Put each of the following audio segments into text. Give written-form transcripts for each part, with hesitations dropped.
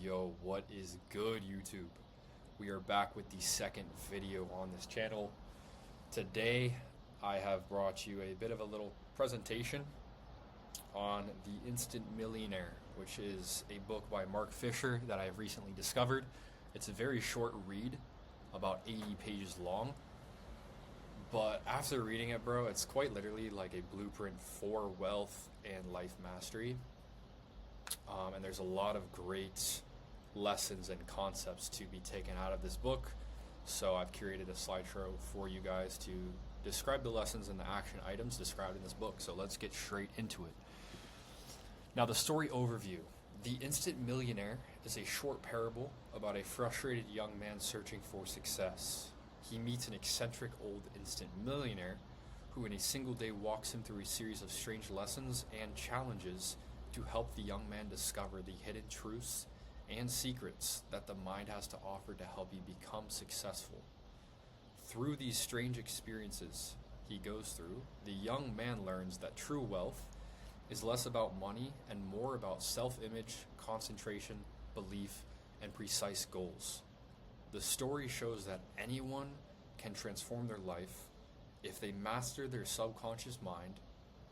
Yo, what is good, YouTube? We are back with the second video on this channel. Today, I have brought you a bit of a little presentation on The Instant Millionaire, which is a book by Mark Fisher that I have recently discovered. It's a very short read, about 80 pages long. But after reading it, bro, it's quite literally like a blueprint for wealth and life mastery. And there's a lot of great lessons and concepts to be taken out of this book. So I've curated a slideshow for you guys to describe the lessons and the action items described in this book. So let's get straight into it. Now, the story overview. The Instant Millionaire is a short parable about a frustrated young man searching for success. He meets an eccentric old instant millionaire who in a single day walks him through a series of strange lessons and challenges to help the young man discover the hidden truths and secrets that the mind has to offer to help you become successful. Through these strange experiences he goes through, the young man learns that true wealth is less about money and more about self-image, concentration, belief, and precise goals. The story shows that anyone can transform their life if they master their subconscious mind,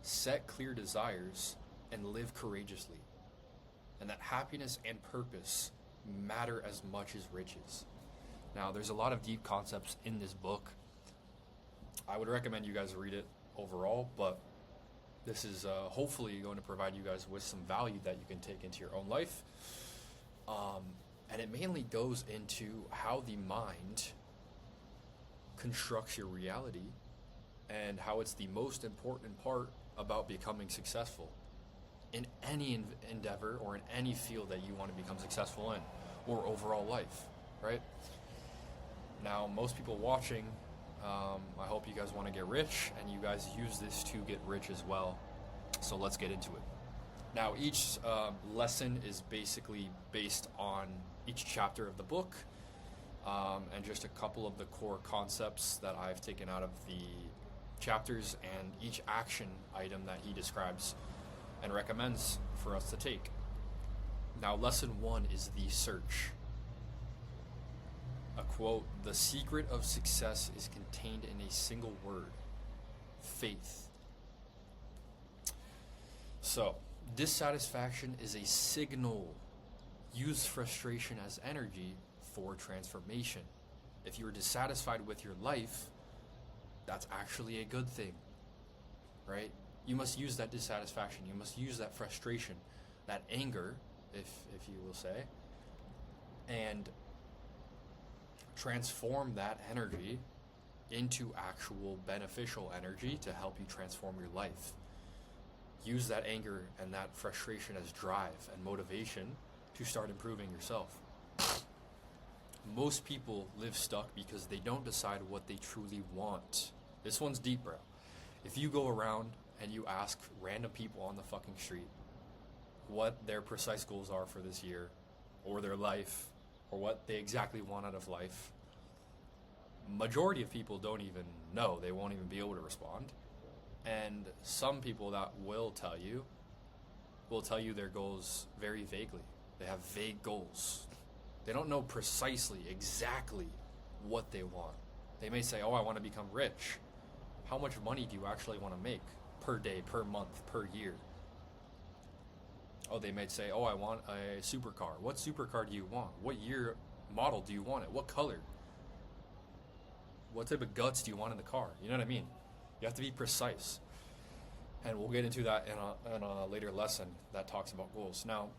set clear desires, and live courageously, and that happiness and purpose matter as much as riches. Now, there's a lot of deep concepts in this book. I would recommend you guys read it overall, but this is hopefully going to provide you guys with some value that you can take into your own life. And it mainly goes into how the mind constructs your reality and how it's the most important part about becoming successful in any endeavor or in any field that you want to become successful in, or overall life, right? Now, most people watching, I hope you guys want to get rich, and you guys use this to get rich as well. So let's get into it. Now, each lesson is basically based on each chapter of the book, and just a couple of the core concepts that I've taken out of the chapters and each action item that he describes and recommends for us to take. Now, lesson 1 is the search. A quote, "The secret of success is contained in a single word, faith." So, dissatisfaction is a signal. Use frustration as energy for transformation. If you're dissatisfied with your life, that's actually a good thing, right? You must use that dissatisfaction. You must use that frustration, that anger, if you will say, and transform that energy into actual beneficial energy to help you transform your life. Use that anger and that frustration as drive and motivation to start improving yourself. Most people live stuck because they don't decide what they truly want. This one's deep, bro. If you go around and you ask random people on the fucking street what their precise goals are for this year or their life or what they exactly want out of life, majority of people don't even know. They won't even be able to respond. And some people that will tell you their goals very vaguely. They have vague goals. They don't know precisely, exactly what they want. They may say, "Oh, I want to become rich." How much money do you actually want to make per day, per month, per year? Oh, they may say, "Oh, I want a supercar." What supercar do you want? What year model do you want it? What color? What type of guts do you want in the car? You know what I mean? You have to be precise. And we'll get into that in a later lesson that talks about goals. Now,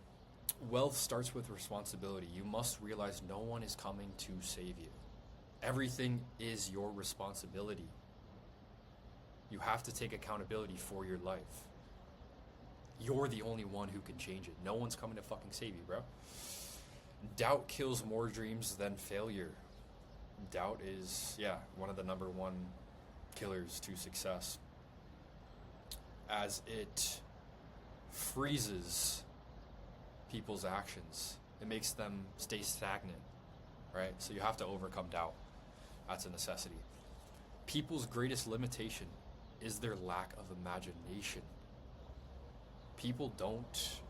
wealth starts with responsibility. You must realize no one is coming to save you. Everything is your responsibility. You have to take accountability for your life. You're the only one who can change it. No one's coming to fucking save you, bro. Doubt kills more dreams than failure. Doubt is, one of the number one killers to success, as it freezes people's actions. It makes them stay stagnant, right? So you have to overcome doubt. That's a necessity. People's greatest limitation is their lack of imagination. People don't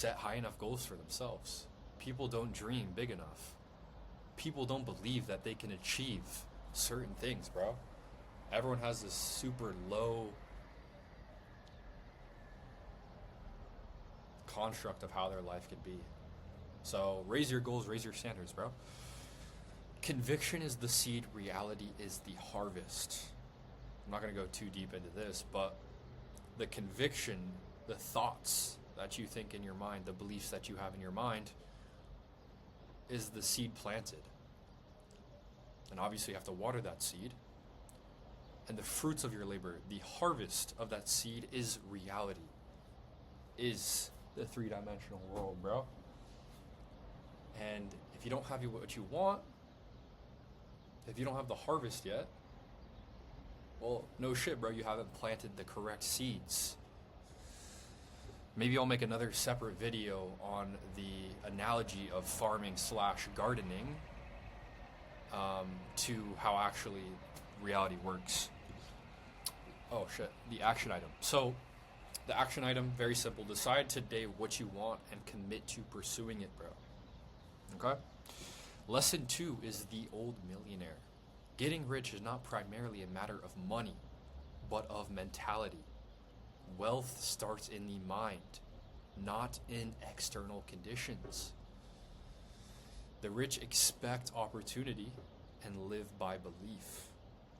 set high enough goals for themselves. People don't dream big enough. People don't believe that they can achieve certain things, bro. Everyone has this super low construct of how their life could be. So raise your goals, raise your standards, bro. Conviction is the seed, reality is the harvest. I'm not going to go too deep into this, but the conviction, the thoughts that you think in your mind, the beliefs that you have in your mind, is the seed planted. And obviously you have to water that seed. And the fruits of your labor, the harvest of that seed, is reality, is the three-dimensional world, bro. And if you don't have what you want, if you don't have the harvest yet, well, no shit, bro, you haven't planted the correct seeds. Maybe I'll make another separate video on the analogy of farming / gardening to how actually reality works. Oh shit, the action item. So the action item, very simple. Decide today what you want and commit to pursuing it, bro. Okay? Lesson 2 is the old millionaire. Getting rich is not primarily a matter of money, but of mentality. Wealth starts in the mind, not in external conditions. The rich expect opportunity and live by belief.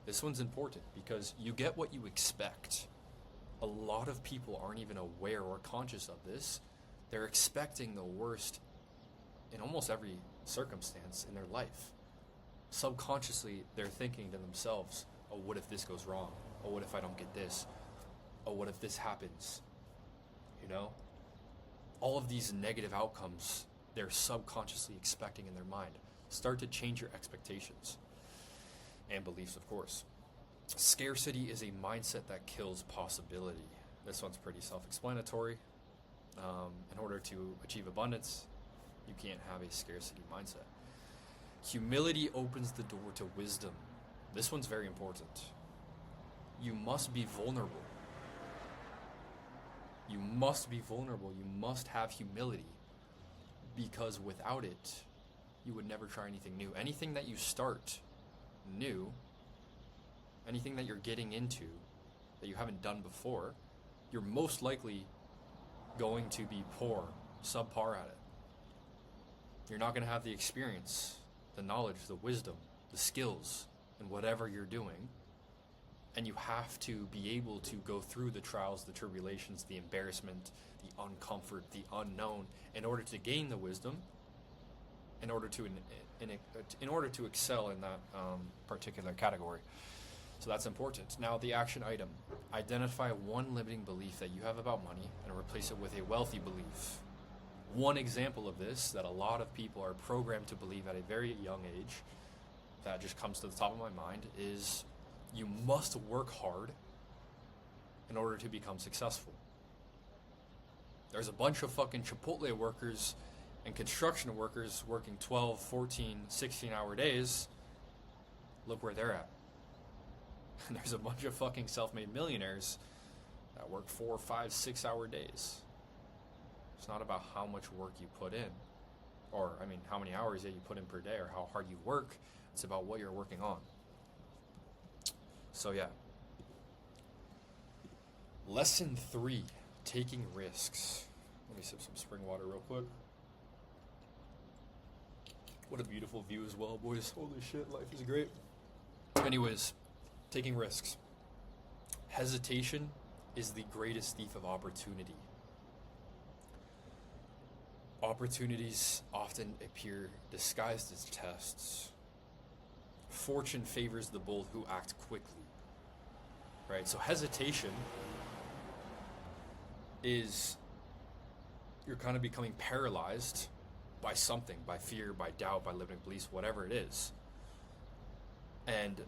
This one's important because you get what you expect. A lot of people aren't even aware or conscious of this. They're expecting the worst in almost every circumstance in their life. Subconsciously, they're thinking to themselves, oh, what if this goes wrong? Oh, what if I don't get this? Oh, what if this happens? You know? All of these negative outcomes, they're subconsciously expecting in their mind. Start to change your expectations and beliefs, of course. Scarcity is a mindset that kills possibility. This one's pretty self-explanatory. In order to achieve abundance, you can't have a scarcity mindset. Humility opens the door to wisdom. This one's very important. You must be vulnerable. You must be vulnerable. You must have humility, because without it, you would never try anything new. Anything that you start new, anything that you're getting into that you haven't done before, you're most likely going to be poor, subpar at it. You're not going to have the experience, the knowledge, the wisdom, the skills in whatever you're doing. And you have to be able to go through the trials, the tribulations, the embarrassment, the uncomfort, the unknown, in order to gain the wisdom, in order to excel in that particular category. So that's important. Now, the action item. Identify one limiting belief that you have about money and replace it with a wealthy belief. One example of this that a lot of people are programmed to believe at a very young age, that just comes to the top of my mind, is you must work hard in order to become successful. There's a bunch of fucking Chipotle workers and construction workers working 12, 14, 16-hour days. Look where they're at. And there's a bunch of fucking self-made millionaires that work 4, 5, 6-hour days. It's not about how much work you put in, or how many hours that you put in per day, or how hard you work. It's about what you're working on. So yeah. Lesson 3, taking risks. Let me sip some spring water real quick. What a beautiful view as well, boys. Holy shit, life is great. Anyways, taking risks. Hesitation is the greatest thief of opportunity. Opportunities often appear disguised as tests. Fortune favors the bold who act quickly. Right? So hesitation is you're kind of becoming paralyzed by something, by fear, by doubt, by limiting beliefs, whatever it is. And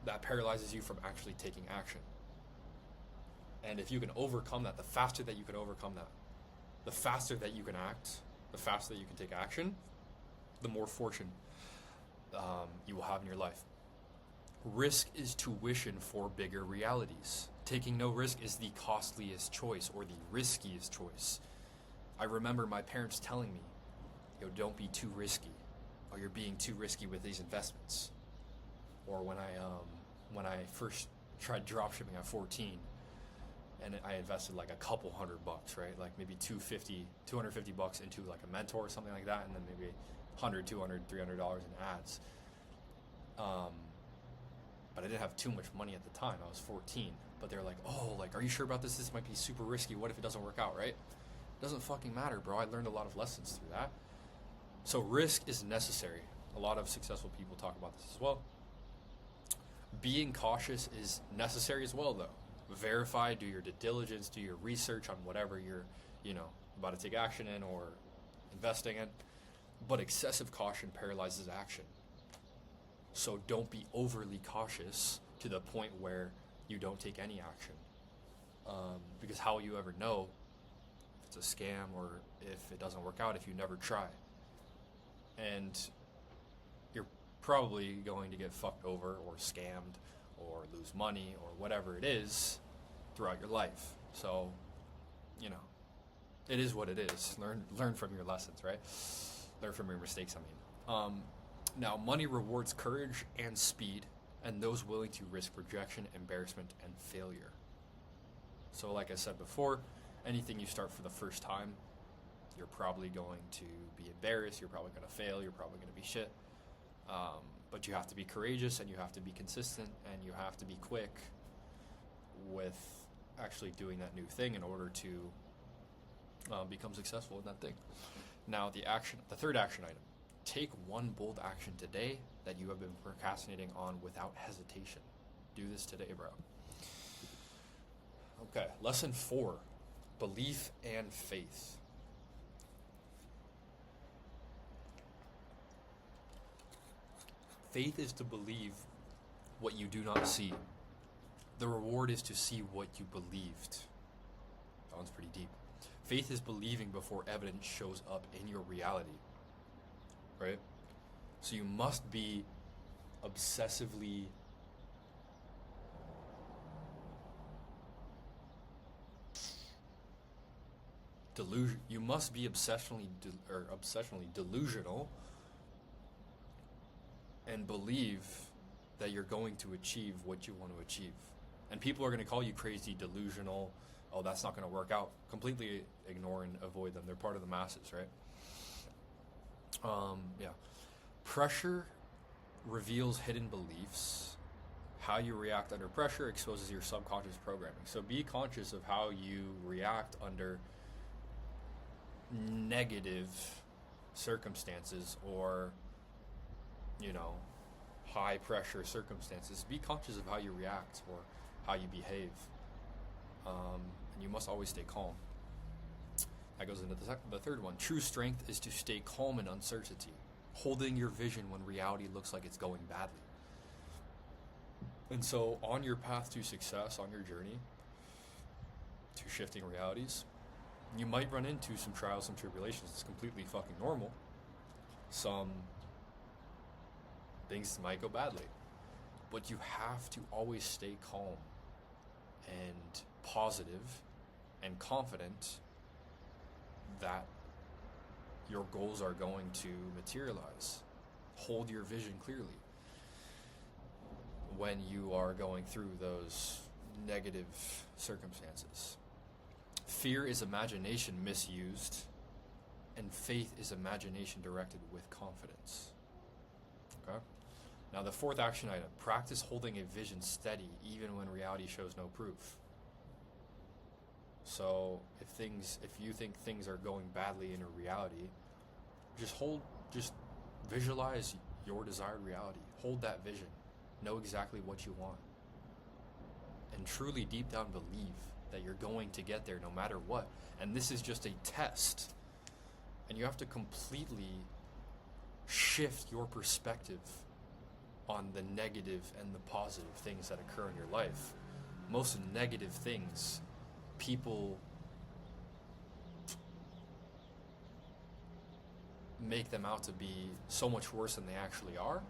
that paralyzes you from actually taking action. And if you can overcome that, the faster that you can overcome that, the faster that you can act, the faster that you can take action, the more fortune you will have in your life. Risk is tuition for bigger realities. Taking no risk is the costliest choice, or the riskiest choice. I remember my parents telling me, yo, don't be too risky, or you're being too risky with these investments. Or when I first tried dropshipping at 14, and I invested like a couple $100, right? Like maybe $250 into like a mentor or something like that, and then maybe $100, $200, $300 in ads. But I didn't have too much money at the time. I was 14. But they were like, oh, like, are you sure about this? This might be super risky. What if it doesn't work out, right? It doesn't fucking matter, bro. I learned a lot of lessons through that. So risk is necessary. A lot of successful people talk about this as well. Being cautious is necessary as well, though. Verify, do your due diligence, do your research on whatever you're, about to take action in or investing in. But excessive caution paralyzes action. So don't be overly cautious to the point where you don't take any action. Because how will you ever know if it's a scam or if it doesn't work out if you never try? And you're probably going to get fucked over or scammed or lose money or whatever it is throughout your life. So, it is what it is. Learn from your lessons, right? Learn from your mistakes, I mean. Now, money rewards courage and speed, and those willing to risk rejection, embarrassment, and failure. So like I said before, anything you start for the first time, you're probably going to be embarrassed, you're probably going to fail, you're probably going to be shit. But you have to be courageous, and you have to be consistent, and you have to be quick with actually doing that new thing in order to become successful in that thing. Now, the third action item. Take one bold action today that you have been procrastinating on without hesitation. Do this today, bro. Okay, lesson 4, belief and faith. Faith is to believe what you do not see. The reward is to see what you believed. That one's pretty deep. Faith is believing before evidence shows up in your reality. Right? So you must be obsessively you must be obsessionally delusional and believe that you're going to achieve what you want to achieve. And people are going to call you crazy, delusional, oh, that's not going to work out. Completely ignore and avoid them. They're part of the masses, right? Pressure reveals hidden beliefs. How you react under pressure exposes your subconscious programming. So be conscious of how you react under negative circumstances or, high pressure circumstances. Be conscious of how you react or how you behave. And you must always stay calm. That goes into the third one. True strength is to stay calm in uncertainty, holding your vision when reality looks like it's going badly. And so on your path to success, on your journey to shifting realities, you might run into some trials, some tribulations. It's completely fucking normal. Some things might go badly. But you have to always stay calm and positive and confident that your goals are going to materialize. Hold your vision clearly when you are going through those negative circumstances. Fear is imagination misused, and faith is imagination directed with confidence. Okay? Now, the fourth action item, practice holding a vision steady even when reality shows no proof. So if you think things are going badly in a reality, just visualize your desired reality. Hold that vision. Know exactly what you want. And truly deep down believe that you're going to get there no matter what. And this is just a test. And you have to completely shift your perspective on the negative and the positive things that occur in your life. Most negative things, people make them out to be so much worse than they actually are,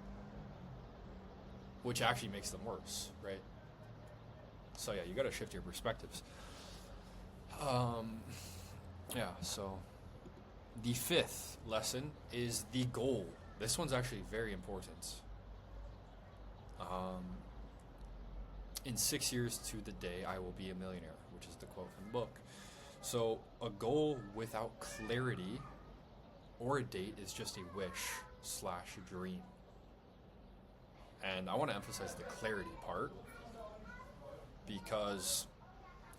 which actually makes them worse, right? So yeah, you got to shift your perspectives. So The fifth lesson is the goal. This one's actually very important. In 6 years to the day, I will be a millionaire, which is the quote from the book. So a goal without clarity or a date is just a wish/dream. And I want to emphasize the clarity part, because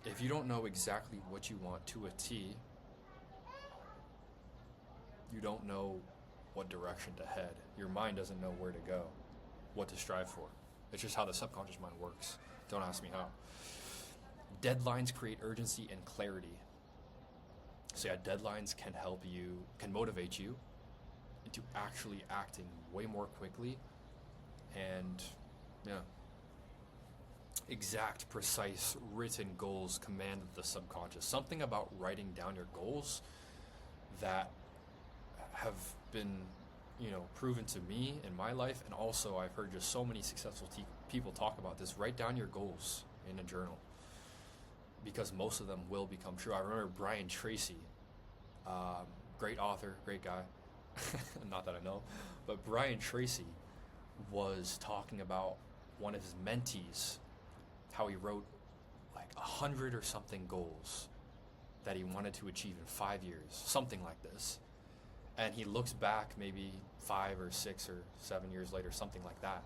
if you don't know exactly what you want to a T, you don't know what direction to head. Your mind doesn't know where to go, what to strive for. It's just how the subconscious mind works. Don't ask me how. Deadlines create urgency and clarity. So yeah, deadlines can help you, can motivate you into actually acting way more quickly, and yeah, exact, precise, written goals command the subconscious. Something about writing down your goals that have been, proven to me in my life, and also I've heard just so many successful people talk about this. Write down your goals in a journal, because most of them will become true. I remember Brian Tracy, great author, great guy. Not that I know, but Brian Tracy was talking about one of his mentees, how he wrote like 100 or something goals that he wanted to achieve in 5 years, something like this. And he looks back maybe 5 or 6 or 7 years later, something like that,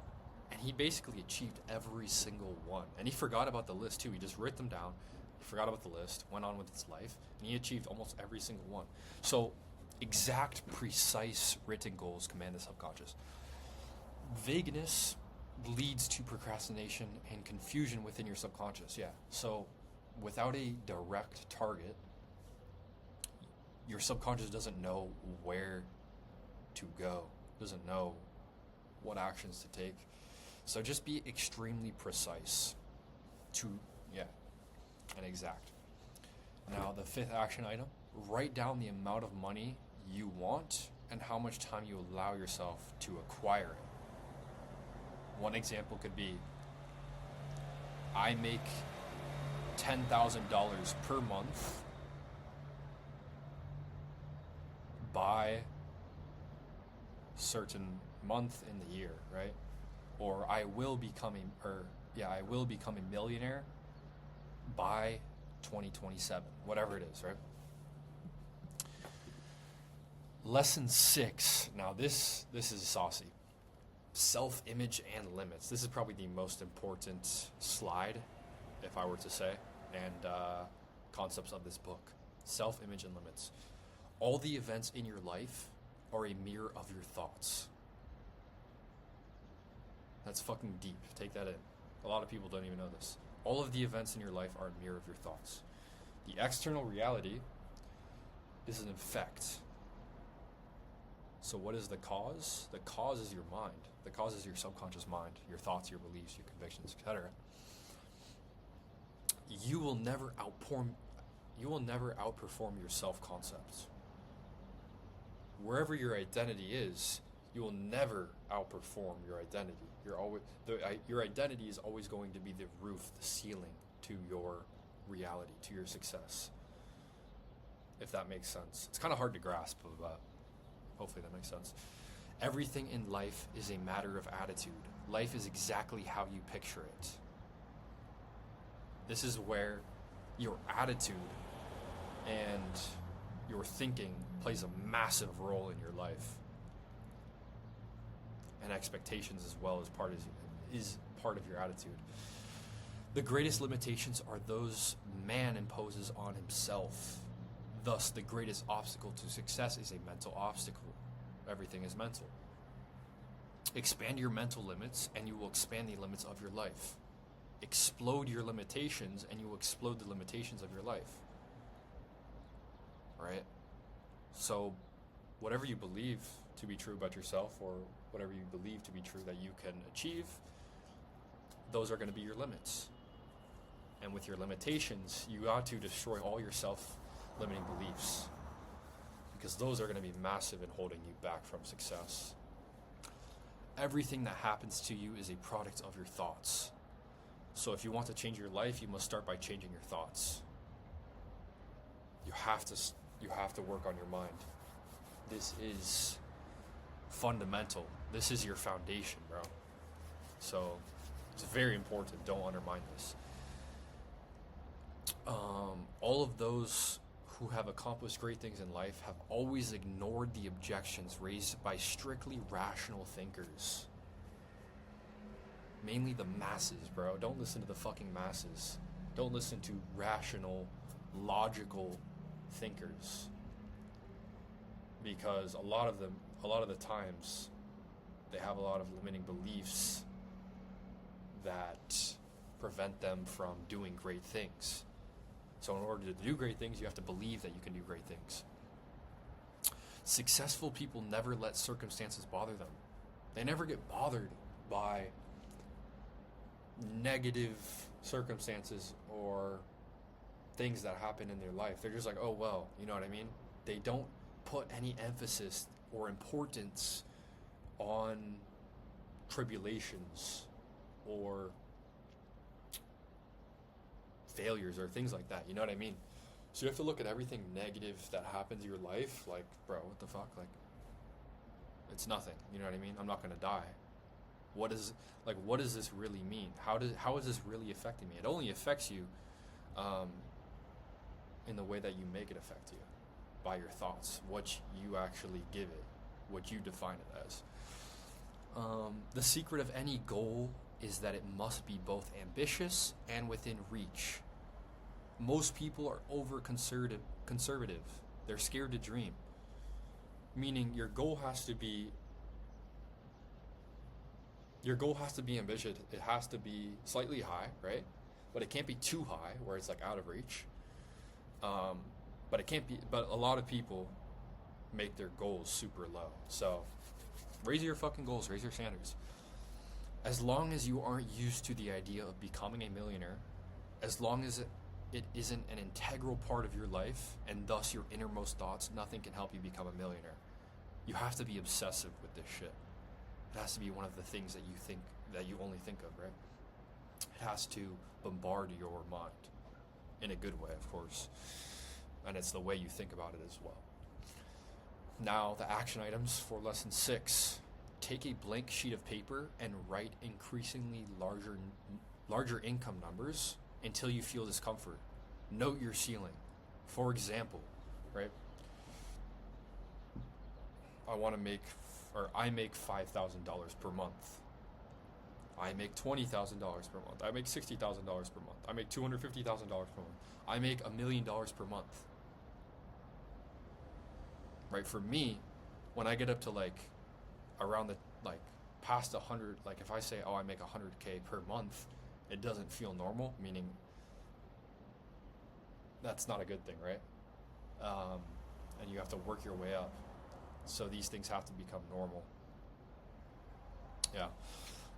and he basically achieved every single one. And he forgot about the list too. He just wrote them down, he forgot about the list, went on with his life, and he achieved almost every single one. So exact, precise written goals command the subconscious. Vagueness leads to procrastination and confusion within your subconscious. Yeah. So without a direct target, your subconscious doesn't know where to go, doesn't know what actions to take. So just be extremely precise and exact. Now, the fifth action item, write down the amount of money you want and how much time you allow yourself to acquire it. One example could be, I make $10,000 per month by certain month in the year, right? Or I will become a millionaire by 2027, whatever it is, right? Lesson 6. Now this is saucy. Self-image and limits. This is probably the most important slide, if I were to say, and concepts of this book. Self-image and limits. All the events in your life are a mirror of your thoughts. That's fucking deep. Take that in. A lot of people don't even know this. All of the events in your life are a mirror of your thoughts. The external reality is an effect. So what is the cause? The cause is your mind. The cause is your subconscious mind, your thoughts, your beliefs, your convictions, etc. You will never outperform your self-concepts. Wherever your identity is, you will never outperform your identity. Your identity is always going to be the roof, the ceiling to your reality, to your success. If that makes sense. It's kind of hard to grasp, but hopefully that makes sense. Everything in life is a matter of attitude. Life is exactly how you picture it. This is where your attitude and your thinking plays a massive role in your life. And expectations as well is part of your attitude. The greatest limitations are those man imposes on himself. Thus, the greatest obstacle to success is a mental obstacle. Everything is mental. Expand your mental limits and you will expand the limits of your life. Explode your limitations and you will explode the limitations of your life. Right? So, whatever you believe to be true about yourself, or whatever you believe to be true that you can achieve, those are going to be your limits. And with your limitations, you got to destroy all your self-limiting beliefs, because those are going to be massive in holding you back from success. Everything that happens to you is a product of your thoughts. So if you want to change your life, you must start by changing your thoughts. You have to work on your mind. This is fundamental. This is your foundation, bro. So it's very important. Don't undermine this. All of those who have accomplished great things in life have always ignored the objections raised by strictly rational thinkers. Mainly the masses, bro. Don't listen to the fucking masses. Don't listen to rational, logical thinkers. Because a lot of the times, they have a lot of limiting beliefs that prevent them from doing great things. So in order to do great things, you have to believe that you can do great things. Successful people never let circumstances bother them. They never get bothered by negative circumstances or things that happen in their life. They're just like, oh, well, you know what I mean? They don't put any emphasis or importance on tribulations or failures or things like that, you know what I mean? So you have to look at everything negative that happens in your life like, bro, what the fuck? Like, it's nothing, you know what I mean? I'm not gonna die. What does this really mean? How is this really affecting me? It only affects you in the way that you make it affect you, by your thoughts, what you actually give it, what you define it as. The secret of any goal is that it must be both ambitious and within reach. Most people are conservative. They're scared to dream. Meaning your goal has to be ambitious. It has to be slightly high, right? But it can't be too high where it's like out of reach. But a lot of people make their goals super low. So raise your fucking goals, raise your standards. As long as you aren't used to the idea of becoming a millionaire, as long as it isn't an integral part of your life and thus your innermost thoughts, nothing can help you become a millionaire. You have to be obsessive with this shit. It has to be one of the things that you only think of, right? It has to bombard your mind in a good way, of course. And it's the way you think about it as well. Now, the action items for lesson 6. Take a blank sheet of paper and write increasingly larger income numbers until you feel discomfort. Note your ceiling. For example, right? I make $5,000 per month. I make $20,000 per month. I make $60,000 per month. I make $250,000 per month. I make $1 million per month. Right? For me, when I get up to around the past 100, if I say, oh, I make 100K per month, it doesn't feel normal, meaning that's not a good thing, right? And you have to work your way up. So these things have to become normal. Yeah.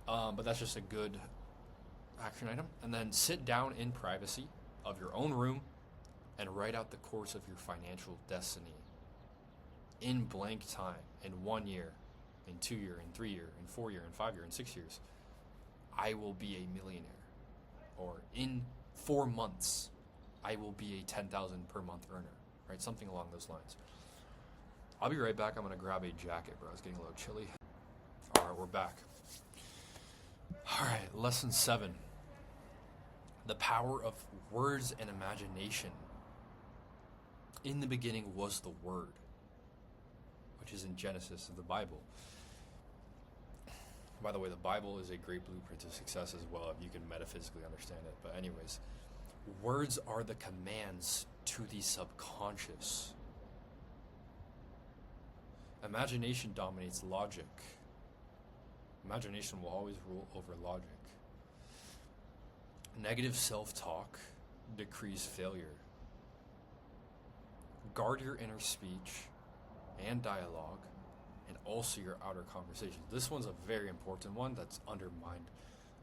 But that's just a good action item. And then sit down in privacy of your own room and write out the course of your financial destiny in blank time, in 1 year, in 2 year, in 3 year, in 4 year, in 5 year, in 6 years. I will be a millionaire. Or in 4 months, I will be a 10,000 per month earner, right? Something along those lines. I'll be right back. I'm going to grab a jacket, bro. It's getting a little chilly. All right, we're back. All right, lesson 7. The power of words and imagination. In the beginning was the Word, which is in Genesis of the Bible. By the way, the Bible is a great blueprint to success as well, if you can metaphysically understand it. But anyways, words are the commands to the subconscious. Imagination dominates logic. Imagination will always rule over logic. Negative self-talk decrees failure. Guard your inner speech and dialogue, and also your outer conversations. This one's a very important one that's undermined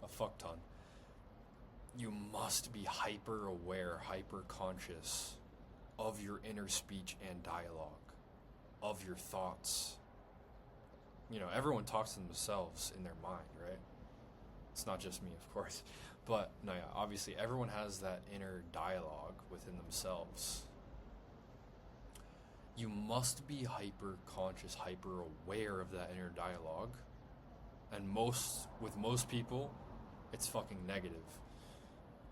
a fuck ton. You must be hyper aware, hyper conscious of your inner speech and dialogue, of your thoughts. You know, everyone talks to themselves in their mind, right? It's not just me, of course. But, no, yeah, obviously everyone has that inner dialogue within themselves. you must be hyper conscious, hyper aware of that inner dialogue. And with most people, it's fucking negative.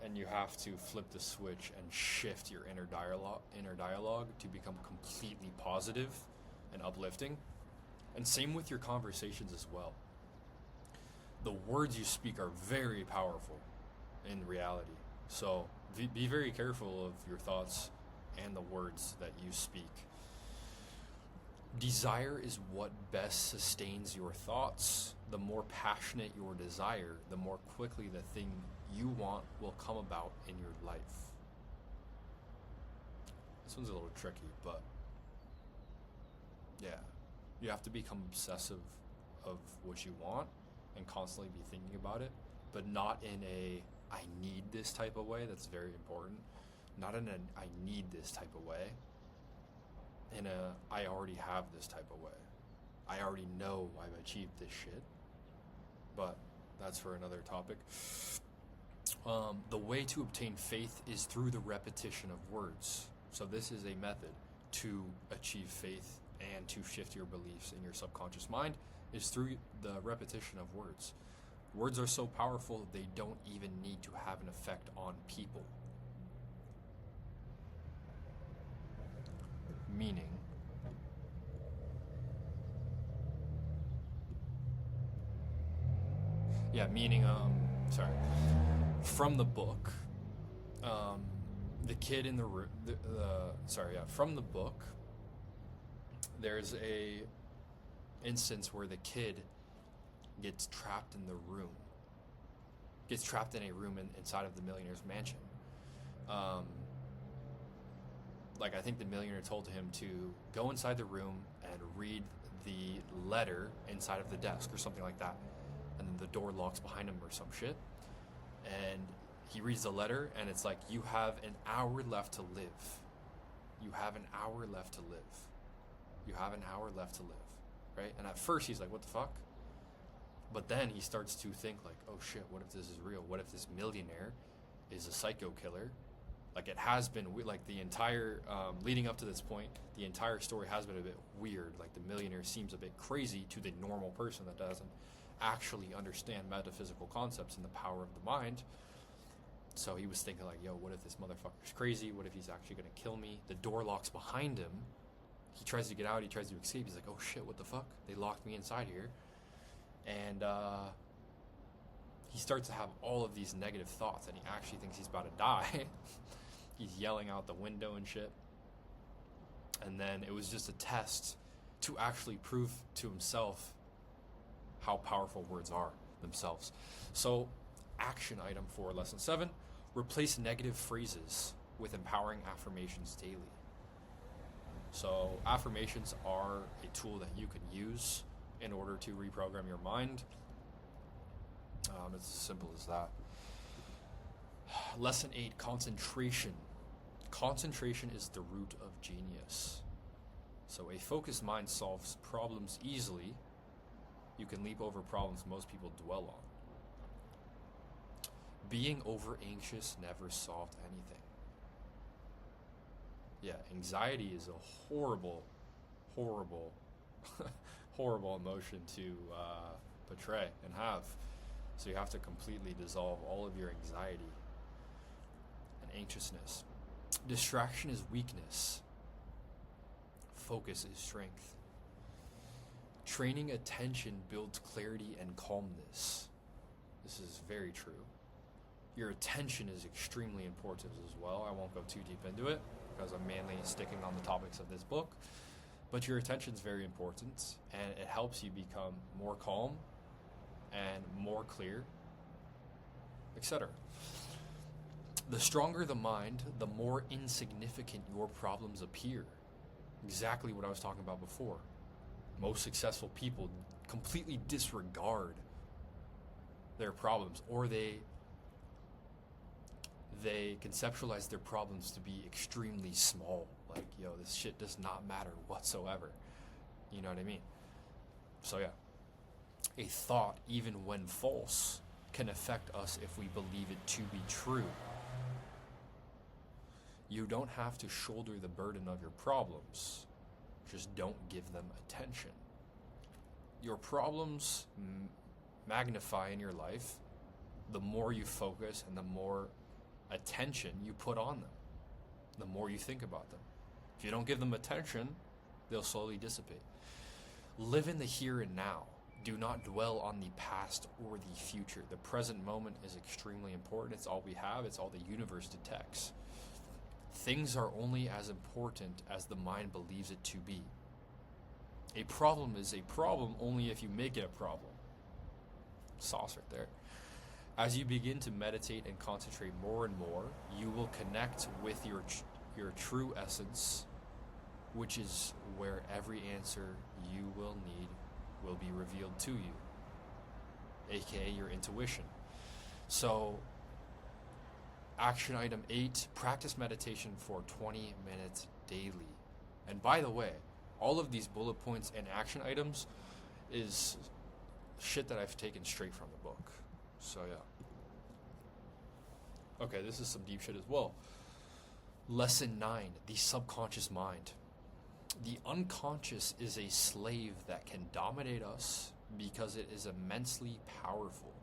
And you have to flip the switch and shift your inner dialogue to become completely positive and uplifting. And same with your conversations as well. The words you speak are very powerful in reality. So be very careful of your thoughts and the words that you speak. Desire is what best sustains your thoughts. The more passionate your desire, the more quickly the thing you want will come about in your life. This one's a little tricky, but yeah, you have to become obsessive of what you want and constantly be thinking about it, but not in a I need this type of way. That's very important. Not in an I need this type of way. In a I already have this type of way. I already know I've achieved this shit. But that's for another topic. The way to obtain faith is through the repetition of words. So this is a method to achieve faith and to shift your beliefs in your subconscious mind is through the repetition of words. Words are so powerful they don't even need to have an effect on people. Meaning, from the book, the kid in the room, from the book, there's a instance where the kid gets trapped in a room inside of the millionaire's mansion. I think the millionaire told him to go inside the room and read the letter inside of the desk or something like that. And then the door locks behind him or some shit. And he reads the letter and it's like, you have an hour left to live. You have an hour left to live. You have an hour left to live. Right? And at first he's like, what the fuck? But then he starts to think like, oh shit, what if this is real? What if this millionaire is a psycho killer? It has been, the entire, leading up to this point, the entire story has been a bit weird. The millionaire seems a bit crazy to the normal person that doesn't actually understand metaphysical concepts and the power of the mind. So he was thinking yo, what if this motherfucker's crazy? What if he's actually going to kill me? The door locks behind him. He tries to get out. He tries to escape. He's like, oh shit, what the fuck? They locked me inside here. And he starts to have all of these negative thoughts and he actually thinks he's about to die. He's yelling out the window and shit. And then it was just a test to actually prove to himself how powerful words are themselves. So, action item for lesson 7, replace negative phrases with empowering affirmations daily. So, affirmations are a tool that you can use in order to reprogram your mind. It's as simple as that. Lesson 8, concentration. Concentration is the root of genius. So a focused mind solves problems easily. You can leap over problems most people dwell on. Being over anxious never solved anything. Yeah, anxiety is a horrible, horrible, horrible emotion to portray and have. So you have to completely dissolve all of your anxiety and anxiousness. Distraction is weakness. Focus is strength. Training attention builds clarity and calmness. This is very true. Your attention is extremely important as well. I won't go too deep into it because I'm mainly sticking on the topics of this book. But your attention is very important and it helps you become more calm and more clear, etc. The stronger the mind, the more insignificant your problems appear. Exactly what I was talking about before. Most successful people completely disregard their problems, or they conceptualize their problems to be extremely small. This shit does not matter whatsoever. You know what I mean? So yeah. A thought, even when false, can affect us if we believe it to be true. You don't have to shoulder the burden of your problems. Just don't give them attention. Your problems magnify in your life the more you focus and the more attention you put on them, the more you think about them. If you don't give them attention, they'll slowly dissipate. Live in the here and now. Do not dwell on the past or the future. The present moment is extremely important. It's all we have. It's all the universe detects. Things are only as important as the mind believes it to be. A problem is a problem only if you make it a problem. Sauce right there. As you begin to meditate and concentrate more and more, you will connect with your true essence, which is where every answer you will need will be revealed to you, aka your intuition. So, action item 8, practice meditation for 20 minutes daily. And by the way, all of these bullet points and action items is shit that I've taken straight from the book. So yeah. Okay, this is some deep shit as well. Lesson 9, the subconscious mind. The unconscious is a slave that can dominate us because it is immensely powerful,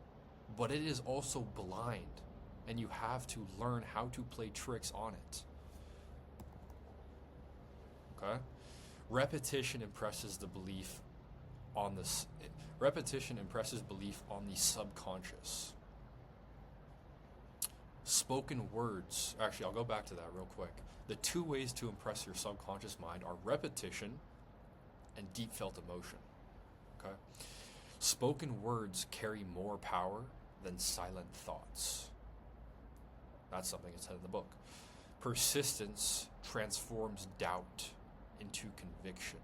but it is also blind, and you have to learn how to play tricks on it. Okay? Repetition impresses belief on the subconscious. Spoken words. Actually, I'll go back to that real quick. The 2 ways to impress your subconscious mind are repetition and deep felt emotion. Okay? Spoken words carry more power than silent thoughts. That's something that's said in the book. Persistence transforms doubt into conviction.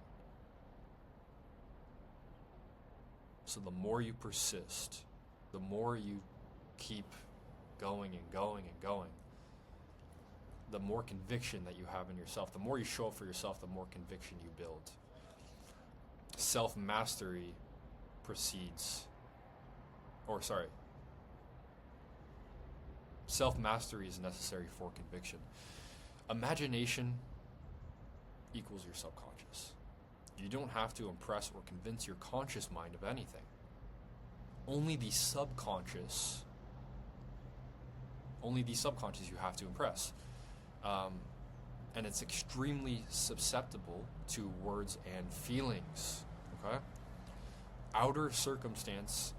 So the more you persist, the more you keep going and going and going, the more conviction that you have in yourself. The more you show up for yourself, the more conviction you build. Self-mastery self-mastery is necessary for conviction. Imagination equals your subconscious. You don't have to impress or convince your conscious mind of anything. Only the subconscious you have to impress. And it's extremely susceptible to words and feelings. Okay? Outer circumstance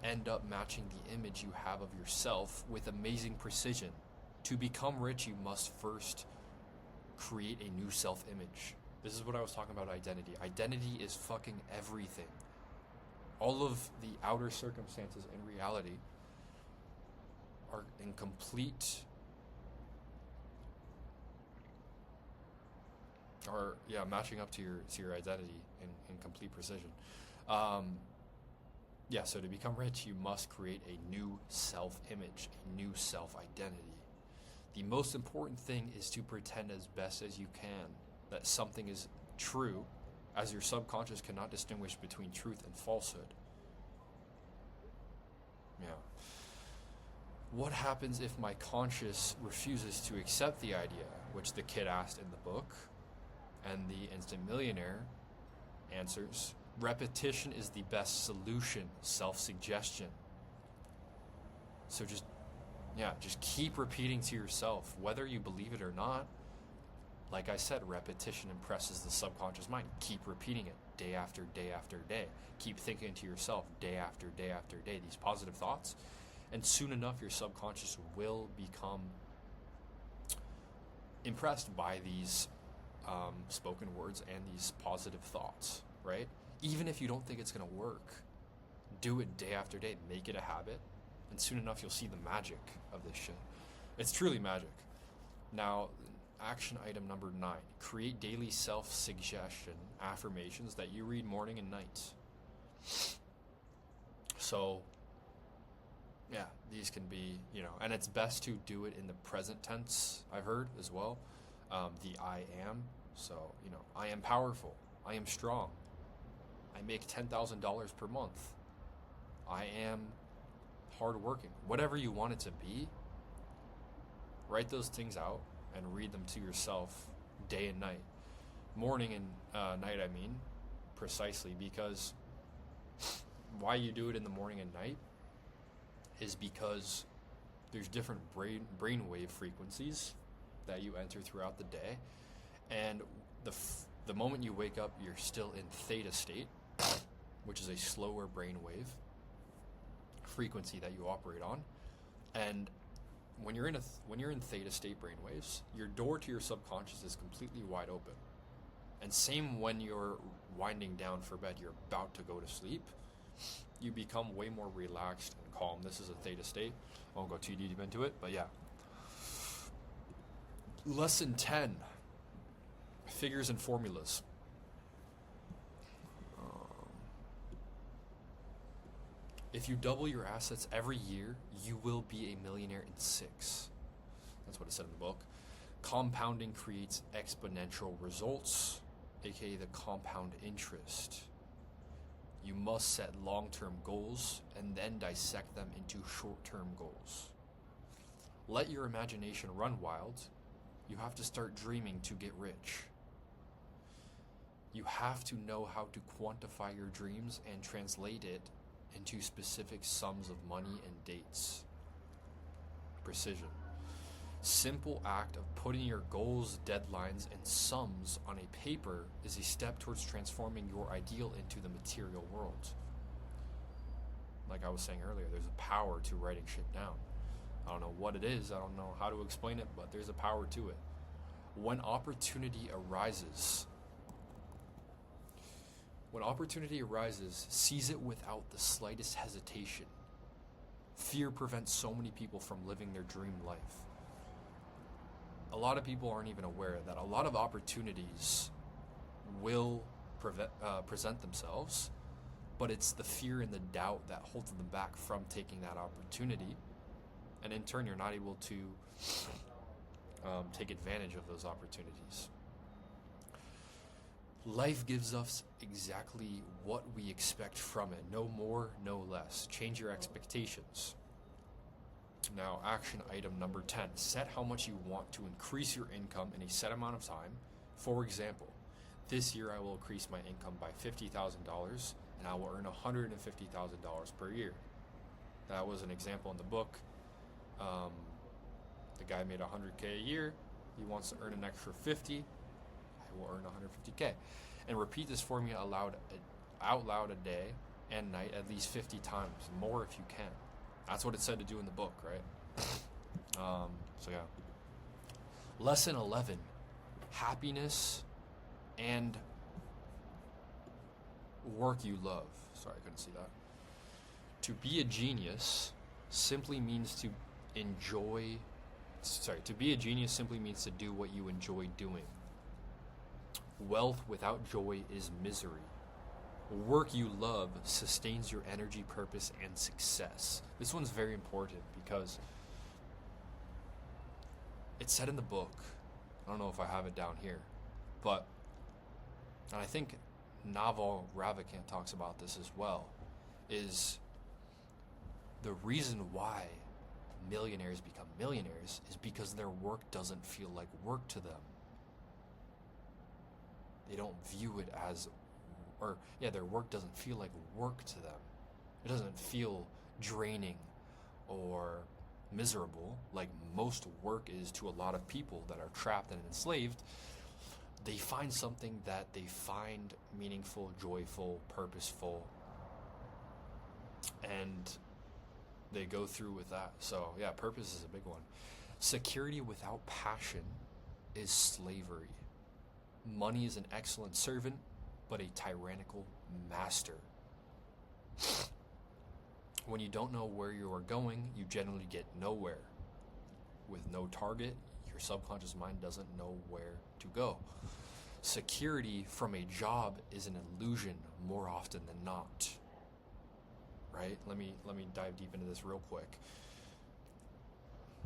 end up matching the image you have of yourself with amazing precision. To become rich, you must first create a new self-image. This is what I was talking about, identity. Identity is fucking everything. All of the outer circumstances in reality are in complete... matching up to your identity in complete precision. So to become rich, you must create a new self-image, a new self-identity. The most important thing is to pretend as best as you can that something is true, as your subconscious cannot distinguish between truth and falsehood. Yeah. What happens if my conscious refuses to accept the idea, which the kid asked in the book, and the Instant Millionaire answers? Repetition is the best solution, self-suggestion. So just keep repeating to yourself, whether you believe it or not. Like I said, repetition impresses the subconscious mind. Keep repeating it day after day after day. Keep thinking to yourself day after day after day these positive thoughts, and soon enough your subconscious will become impressed by these spoken words and these positive thoughts, right? Even if you don't think it's going to work, do it day after day. Make it a habit, and soon enough you'll see the magic of this shit. It's truly magic. Now, action item number 9. Create daily self-suggestion affirmations that you read morning and night. So, these can be, and it's best to do it in the present tense, I've heard, as well. The I am. So, I am powerful. I am strong. I make $10,000 per month. I am hardworking. Whatever you want it to be, write those things out and read them to yourself day and night. morning and night, I mean, precisely because why you do it in the morning and night is because there's different brainwave frequencies that you enter throughout the day, and the moment you wake up, you're still in theta state, which is a slower brainwave frequency that you operate on, and when you're in theta state brainwaves, your door to your subconscious is completely wide open. And same when you're winding down for bed, you're about to go to sleep, you become way more relaxed and calm. This is a theta state. I won't go too deep into it, but yeah. Lesson 10, figures and formulas. If you double your assets every year, you will be a millionaire in 6. That's what it said in the book. Compounding creates exponential results, aka the compound interest. You must set long-term goals and then dissect them into short-term goals. Let your imagination run wild. You have to start dreaming to get rich. You have to know how to quantify your dreams and translate it into specific sums of money and dates. Precision. Simple act of putting your goals, deadlines, and sums on a paper is a step towards transforming your ideal into the material world. Like I was saying earlier, there's a power to writing shit down. I don't know what it is, I don't know how to explain it, but there's a power to it. When opportunity arises, seize it without the slightest hesitation. Fear prevents so many people from living their dream life. A lot of people aren't even aware that a lot of opportunities will present themselves, but it's the fear and the doubt that holds them back from taking that opportunity, and in turn you're not able to take advantage of those opportunities. Life gives us exactly what we expect from it, no more, no less. Change your expectations. Now, action item number 10. Set how much you want to increase your income in a set amount of time. For example, this year I will increase my income by $50,000 and I will earn $150,000 per year. That was an example in the book. The guy made $100K a year. He wants to earn an extra 50. I will earn $150K. And repeat this formula out loud a day and night at least 50 times, more if you can. That's what it said to do in the book, right? So yeah. Lesson 11, happiness and work you love. Sorry, I couldn't see that. To be a genius simply means to do what you enjoy doing. Wealth without joy is misery. Work you love sustains your energy, purpose, and success. This one's very important because it's said in the book. I don't know if I have it down here, but, and I think Naval Ravikant talks about this as well, is the reason why millionaires become millionaires is because their work doesn't feel like work to them. They don't view it as, their work doesn't feel like work to them. It doesn't feel draining or miserable like most work is to a lot of people that are trapped and enslaved. They find something that they find meaningful, joyful, purposeful, and they go through with that. So yeah, purpose is a big one. Security without passion is slavery. Money is an excellent servant, but a tyrannical master. When you don't know where you are going, you generally get nowhere. With no target, your subconscious mind doesn't know where to go. Security from a job is an illusion more often than not. Right? Let me dive deep into this real quick.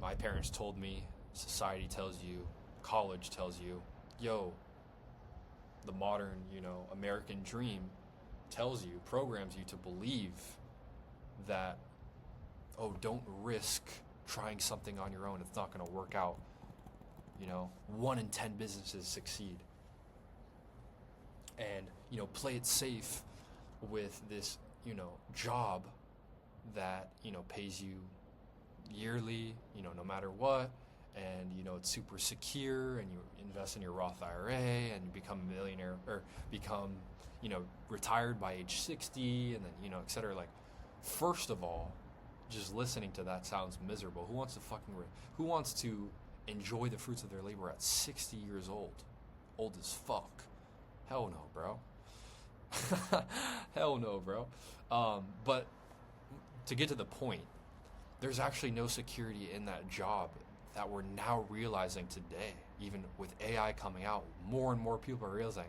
My parents told me, society tells you, college tells you, the modern, American dream tells you, programs you to believe that, don't risk trying something on your own. It's not going to work out. 1 in 10 businesses succeed. and, play it safe with this, job that, pays you yearly, no matter what, and, it's super secure, and you invest in your Roth IRA, and you become a millionaire, or become, retired by age 60, and then, et cetera. Like, first of all, just listening to that sounds miserable. Who wants to enjoy the fruits of their labor at 60 years old? Old as fuck. Hell no, bro. Hell no, bro. But to get to the point, there's actually no security in that job that we're now realizing today. Even with AI coming out, more and more people are realizing,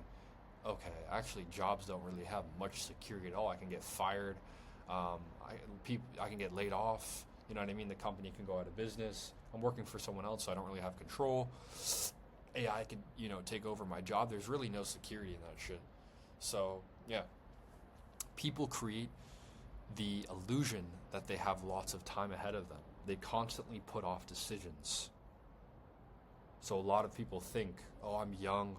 okay, actually jobs don't really have much security at all. I can get fired. I can get laid off. You know what I mean? The company can go out of business. I'm working for someone else, so I don't really have control. AI could, take over my job. There's really no security in that shit. So, yeah. People create the illusion that they have lots of time ahead of them. They constantly put off decisions. So a lot of people think, oh, I'm young,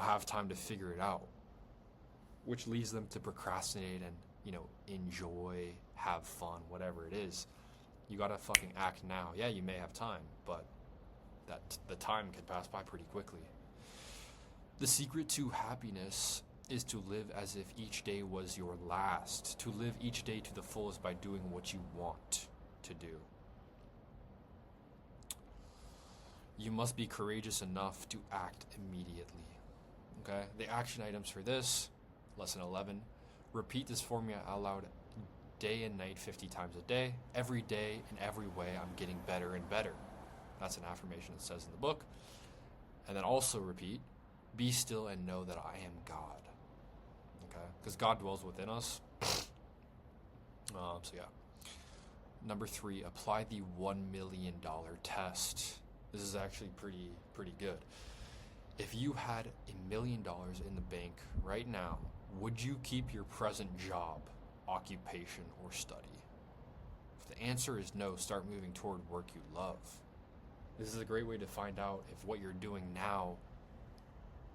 have time to figure it out, which leads them to procrastinate and, enjoy, have fun, whatever it is. You gotta fucking act now. Yeah, you may have time, but the time can pass by pretty quickly. The secret to happiness is to live as if each day was your last, to live each day to the fullest by doing what you want to do. You must be courageous enough to act immediately. Okay? The action items for this, lesson 11, repeat this formula out loud day and night 50 times a day. Every day, in every way, I'm getting better and better. That's an affirmation it says in the book. And then also repeat, be still and know that I am God. Okay? Because God dwells within us. So yeah. Number 3, apply the $1 million test. This is actually pretty good. If you had $1 million in the bank right now, would you keep your present job, occupation, or study? If the answer is no, start moving toward work you love. This is a great way to find out if what you're doing now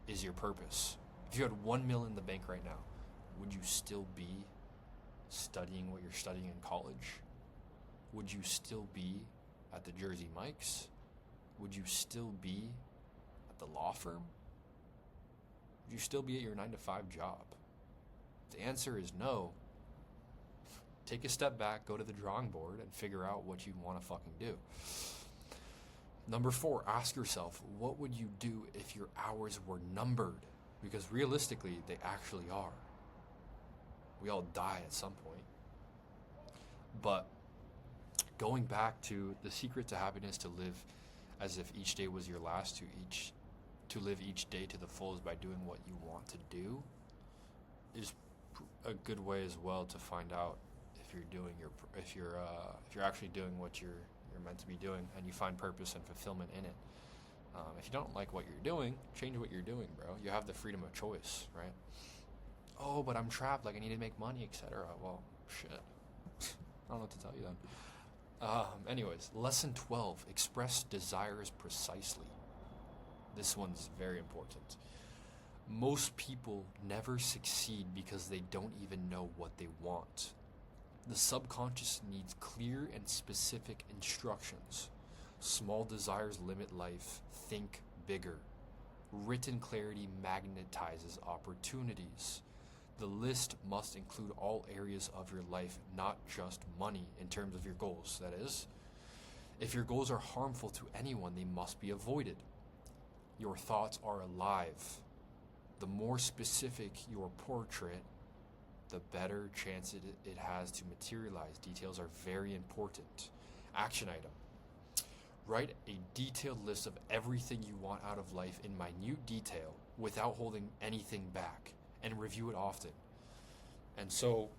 is your purpose. If you had $1 million in the bank right now, would you still be studying what you're studying in college? Would you still be at the Jersey Mike's? Would you still be at the law firm? Would you still be at your 9-to-5 job? If the answer is no, take a step back, go to the drawing board, and figure out what you want to fucking do. Number 4, ask yourself, what would you do if your hours were numbered? Because realistically, they actually are. We all die at some point. But going back to the secret to happiness, to live as if each day was your last, to live each day to the fullest by doing what you want to do, is a good way as well to find out if you're actually doing what you're meant to be doing, and you find purpose and fulfillment in it. If you don't like what you're doing, change what you're doing, bro. You have the freedom of choice, right? Oh, but I'm trapped, like I need to make money, etc. Well, shit. I don't know what to tell you then. Anyways, lesson 12, express desires precisely. This one's very important. Most people never succeed because they don't even know what they want. The subconscious needs clear and specific instructions. Small desires limit life. Think bigger. Written clarity magnetizes opportunities. The list must include all areas of your life, not just money, in terms of your goals, that is. If your goals are harmful to anyone, they must be avoided. Your thoughts are alive. The more specific your portrait, the better chance it has to materialize. Details are very important. Action item. Write a detailed list of everything you want out of life in minute detail without holding anything back, and review it often. And so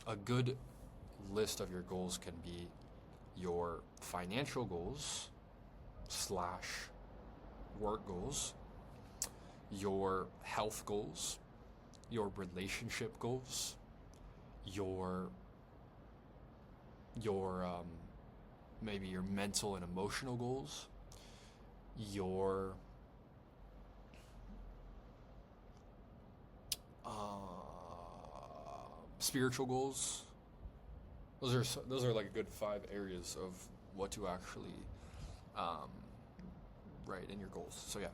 a good list of your goals can be your financial goals / work goals, your health goals, your relationship goals, your maybe your mental and emotional goals, your spiritual goals. Those are like a good 5 areas of what to actually write in your goals. So yeah,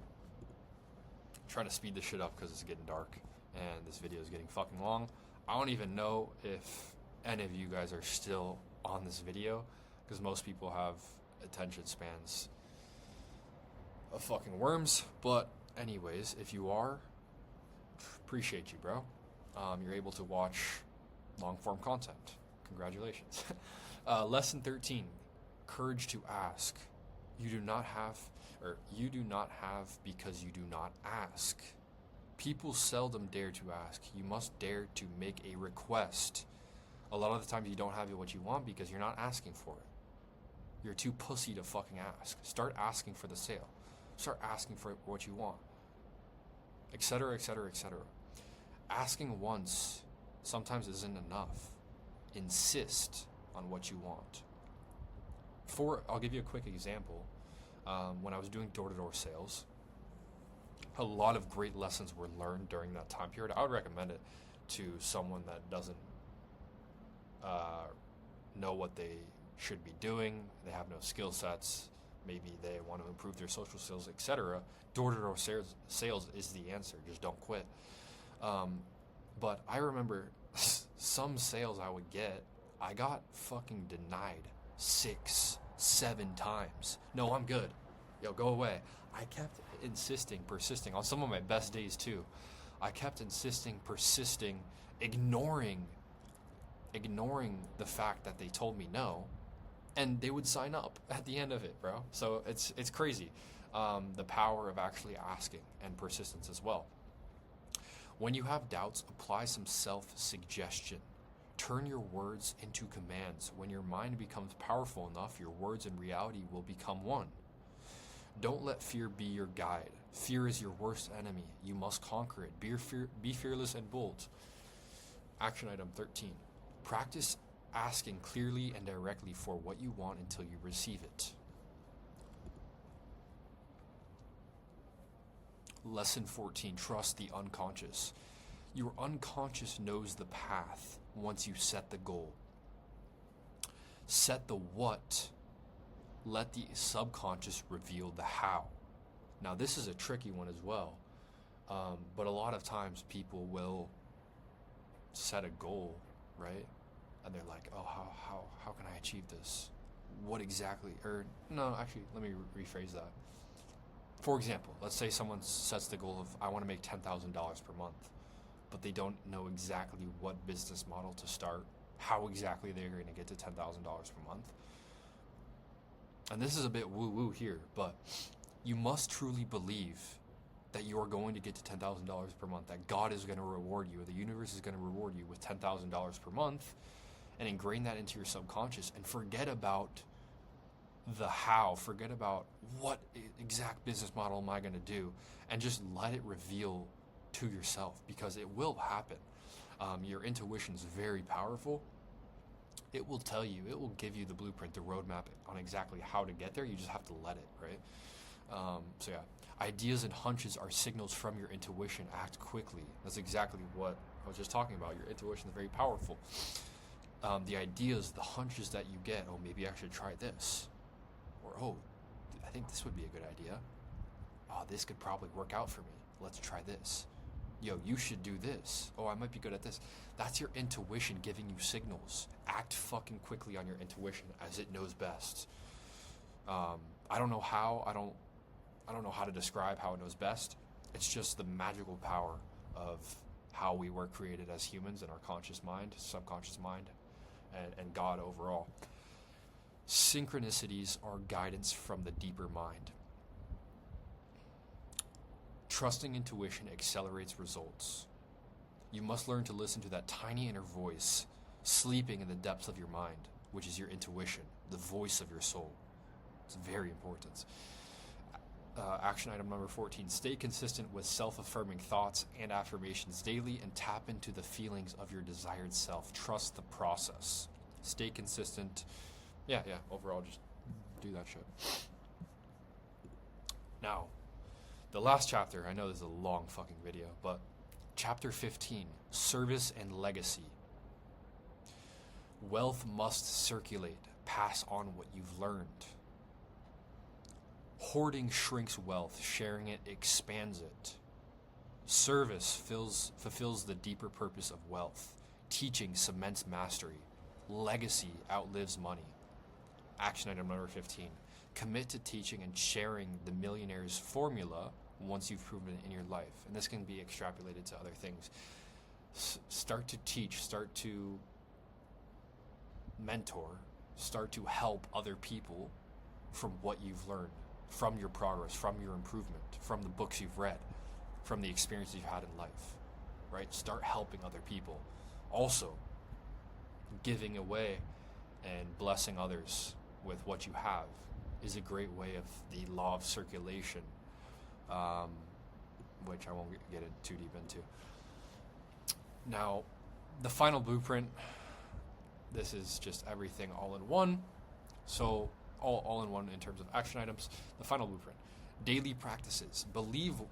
trying to speed this shit up because it's getting dark and this video is getting fucking long. I don't even know if any of you guys are still on this video, because most people have attention spans of fucking worms. But anyways, if you are, appreciate you, bro. You're able to watch long form content. Congratulations. Lesson 13, courage to ask. You do not have because you do not ask. People seldom dare to ask. You must dare to make a request. A lot of the times you don't have what you want because you're not asking for it. You're too pussy to fucking ask. Start asking for the sale. Start asking for what you want. Etc., etc., etc. Asking once sometimes isn't enough. Insist on what you want. I'll give you a quick example. When I was doing door-to-door sales, a lot of great lessons were learned during that time period. I would recommend it to someone that doesn't know what they should be doing. They have no skill sets. Maybe they want to improve their social skills, etc. Door-to-door sales is the answer. Just don't quit. But I remember some sales I would get, I got fucking denied 6, 7 times. No, I'm good. Yo, go away. I kept insisting, persisting on some of my best days too. I kept insisting, persisting, ignoring the fact that they told me no, and they would sign up at the end of it, bro. So it's crazy. The power of actually asking and persistence as well. When you have doubts, apply some self-suggestion. Turn your words into commands. When your mind becomes powerful enough, your words and reality will become one. Don't let fear be your guide. Fear is your worst enemy. You must conquer it. Be fearless and bold. Action item 13. Practice asking clearly and directly for what you want until you receive it. Lesson 14. Trust the unconscious. Your unconscious knows the path once you set the goal. Set the what. Let the subconscious reveal the how. Now, this is a tricky one as well. But a lot of times people will set a goal, right? And they're like, oh, how can I achieve this? What exactly? Or, no, actually, let me rephrase that. For example, let's say someone sets the goal of, I want to make $10,000 per month, but they don't know exactly what business model to start, how exactly they're going to get to $10,000 per month. And this is a bit woo-woo here, but you must truly believe that you are going to get to $10,000 per month, that God is going to reward you, or the universe is going to reward you with $10,000 per month, and ingrain that into your subconscious, and forget about the how, forget about what exact business model am I going to do, and just let it reveal to yourself, because it will happen. Your intuition is very powerful. It will tell you, it will give you the blueprint, the roadmap on exactly how to get there. You just have to let it, right? So yeah, ideas and hunches are signals from your intuition. Act quickly. That's exactly what I was just talking about. Your intuition is very powerful. The ideas, the hunches that you get, oh, maybe I should try this. Or, oh, I think this would be a good idea. Oh, this could probably work out for me. Let's try this. Yo, you should do this. Oh, I might be good at this. That's your intuition giving you signals. Act fucking quickly on your intuition as it knows best. I don't know how. I don't know how to describe how it knows best. It's just the magical power of how we were created as humans in our conscious mind, subconscious mind, and God overall. Synchronicities are guidance from the deeper mind. Trusting intuition accelerates results. You must learn to listen to that tiny inner voice sleeping in the depths of your mind, which is your intuition, the voice of your soul. It's very important. Action item number 14. Stay consistent with self-affirming thoughts and affirmations daily and tap into the feelings of your desired self. Trust the process. Stay consistent. Yeah, overall, just do that shit. Now, the last chapter, I know this is a long fucking video, but chapter 15, service and legacy. Wealth must circulate. Pass on what you've learned. Hoarding shrinks wealth. Sharing it expands it. Service fulfills the deeper purpose of wealth. Teaching cements mastery. Legacy outlives money. Action item number 15. Commit to teaching and sharing the millionaire's formula once you've proven it in your life. And this can be extrapolated to other things. Start to teach, start to mentor, start to help other people from what you've learned, from your progress, from your improvement, from the books you've read, from the experiences you've had in life, right? Start helping other people. Also, giving away and blessing others with what you have is a great way of the law of circulation, which I won't get it too deep into. Now, the final blueprint, this is just everything all in one. So all in one in terms of action items. The final blueprint, daily practices.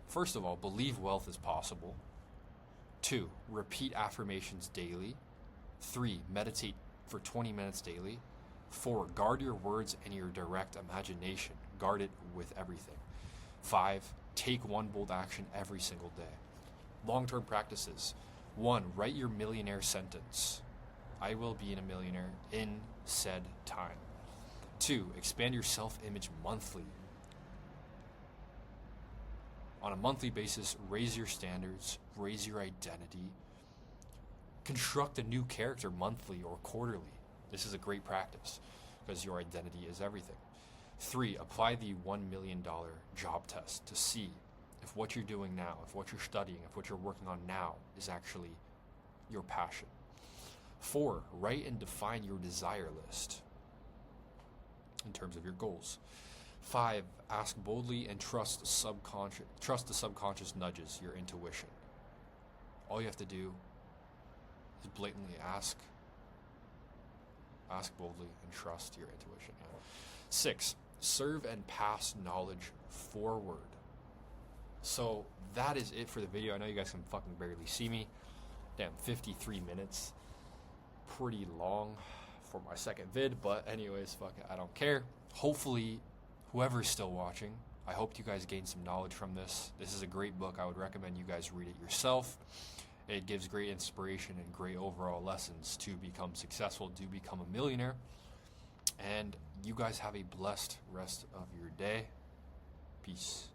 First of all, believe wealth is possible. 2, repeat affirmations daily. 3, meditate for 20 minutes daily. 4, guard your words and your direct imagination. Guard it with everything. 5, take one bold action every single day. Long-term practices. 1, write your millionaire sentence. I will be a millionaire in said time. 2, expand your self-image monthly. On a monthly basis, raise your standards, raise your identity. Construct a new character monthly or quarterly. This is a great practice because your identity is everything. 3, apply the $1 million job test to see if what you're doing now, if what you're studying, if what you're working on now is actually your passion. 4, write and define your desire list in terms of your goals. 5, ask boldly and trust the subconscious nudges, your intuition. All you have to do is blatantly ask boldly and trust your intuition. 6, serve and pass knowledge forward. So that is it for the video. I know you guys can fucking barely see me. Damn, 53 minutes. Pretty long for my second vid, but anyways, fuck it, I don't care. Hopefully, whoever's still watching, I hope you guys gained some knowledge from this. This is a great book. I would recommend you guys read it yourself. It gives great inspiration and great overall lessons to become successful, to become a millionaire. And you guys have a blessed rest of your day. Peace.